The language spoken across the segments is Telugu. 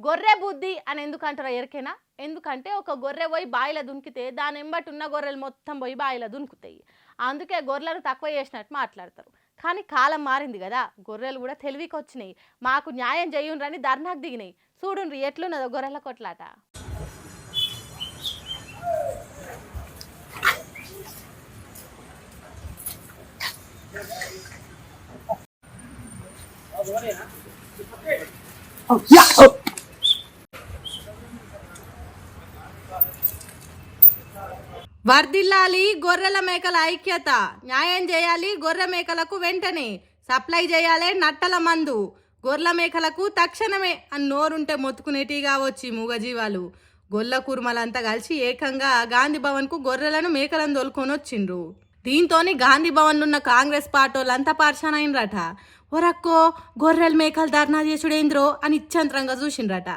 గొర్రె బుద్ధి అని ఎందుకు అంటారో ఎరికేనా? ఎందుకంటే ఒక గొర్రె పోయి బాయిలో దునికితే దాని ఎంబటి ఉన్న గొర్రెలు మొత్తం పోయి బాయిలో దునుకుతాయి. అందుకే గొర్రెలను తక్కువ చేసినట్టు మాట్లాడతారు. కానీ కాలం మారింది కదా, గొర్రెలు కూడా తెలివికి వచ్చినాయి. మాకు న్యాయం చేయుండ్రని ధర్నాకు దిగినాయి. చూడుండ్రి ఎట్లున్నదో గొర్రెల కొట్లాట. వర్ధిల్లాలి గొర్రెల మేకల ఐక్యత, న్యాయం చేయాలి గొర్రె మేకలకు వెంటనే, సప్లై చేయాలి నట్టల మందు, గొర్రెల మేకలకు తక్షణమే అని నోరుంటే మొత్తుకునేటిగా వచ్చి మూగజీవాలు గొల్ల కుర్మలంతా కలిసి ఏకంగా గాంధీ భవన్కు గొర్రెలను మేకలను తోలుకొని వచ్చిండ్రు. దీంతోని గాంధీ భవన్లో ఉన్న కాంగ్రెస్ పార్టీ వాళ్ళంతా పార్షాన్ అయినరట. ఒరక్కో గొర్రెల మేకలు ధర్నా చేసుడేంద్రో అని ఇచ్చంతరంగా చూసిండ్రట.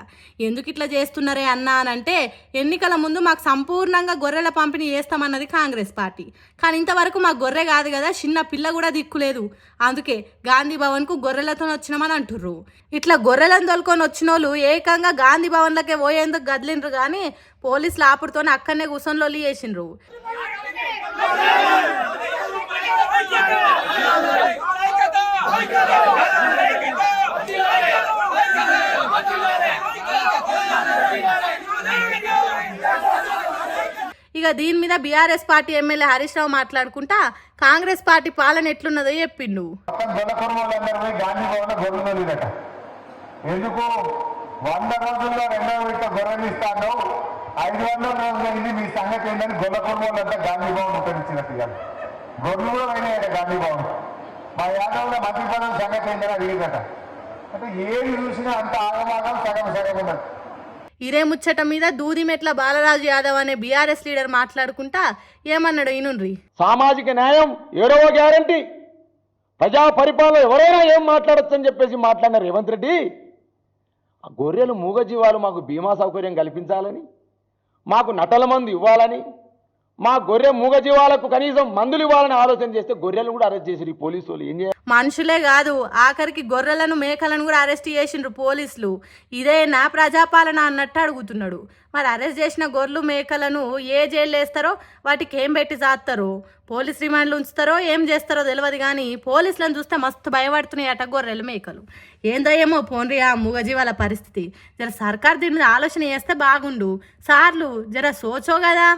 ఎందుకు ఇట్లా చేస్తున్నారే అన్నా అనంటే, ఎన్నికల ముందు మాకు సంపూర్ణంగా గొర్రెల పంపిణీ చేస్తామన్నది కాంగ్రెస్ పార్టీ. కానీ ఇంతవరకు మాకు గొర్రె కాదు కదా, చిన్న పిల్ల కూడా దిక్కులేదు. అందుకే గాంధీ భవన్కు గొర్రెలతో వచ్చినామని అంటుర్రు. ఇట్లా గొర్రెలను తోలుకొని వచ్చిన వాళ్ళు ఏకంగా గాంధీ భవన్లకే పోయేందుకు గదిలిండ్రు. కానీ పోలీసులు ఆపుడుతోనే అక్కడనే కూర్చొని లొల్లి చేసిండ్రు. ఇక దీని మీద BRS party MLA Harish Rao మాట్లాడుకుంటా కాంగ్రెస్ పార్టీ పాలన ఎట్లున్నదో చెప్పిండు. ఎందుకు 100 రోజుల్లో 2వ విడత గొర్రెలు ఇస్తాను, 500 రోజులైంది, మీ సంగతి ఏంటని గొల్ల కుటుంబాలంతా గాంధీ భవన్ ఉపయోగించినట్టు కాదు. గొర్రెలు కూడా పోయినాయట గాంధీ భవన్. మా యాదవ్లో మంత్రి పదవి సంగతి ఏంటని అడిగిందట. అంటే ఏది చూసినా అంత ఆగమాగం సగం సగం ఉన్నది. ఇదే ముచ్చట మీద దూదిమెట్ల బాలరాజు యాదవ్ అనే బీఆర్ఎస్ లీడర్ మాట్లాడుకుంటా ఏమన్నాడు ఈనుండ్రి. సామాజిక న్యాయం 7వ గ్యారంటీ, ప్రజా పరిపాలన ఎవరైనా ఏం మాట్లాడచ్చు అని చెప్పేసి మాట్లాడిన రేవంత్ రెడ్డి, ఆ గొర్రెలు మూగజీవాలు మాకు బీమా సౌకర్యం కల్పించాలని, మాకు నటల మందు ఇవ్వాలని, మా గొర్రె మూగజీవాలకు కనీసం మందులు ఇవ్వాలని ఆలోచన చేస్తే గొర్రెలు కూడా అరెస్ట్ చేసి పోలీసు వాళ్ళు ఏం చేయాలి? మనుషులే కాదు, ఆఖరికి గొర్రెలను మేకలను కూడా అరెస్ట్ చేసిండ్రు పోలీసులు. ఇదే నా ప్రజాపాలన అన్నట్టు అడుగుతున్నాడు. మరి అరెస్ట్ చేసిన గొర్రెలు మేకలను ఏ జైలు వేస్తారో, వాటికి ఏం పెట్టి చేస్తారో, పోలీస్ రిమాండ్లు ఉంచుతారో ఏం చేస్తారో తెలియదు. కానీ పోలీసులను చూస్తే మస్తు భయపడుతున్నాయి అట గొర్రెలు మేకలు. ఏందో ఏమో పోన్రి ఆ మూగజీవాల పరిస్థితి. జర సర్కార్ దీని మీద ఆలోచన చేస్తే బాగుండు. సార్లు జర సోచో కదా.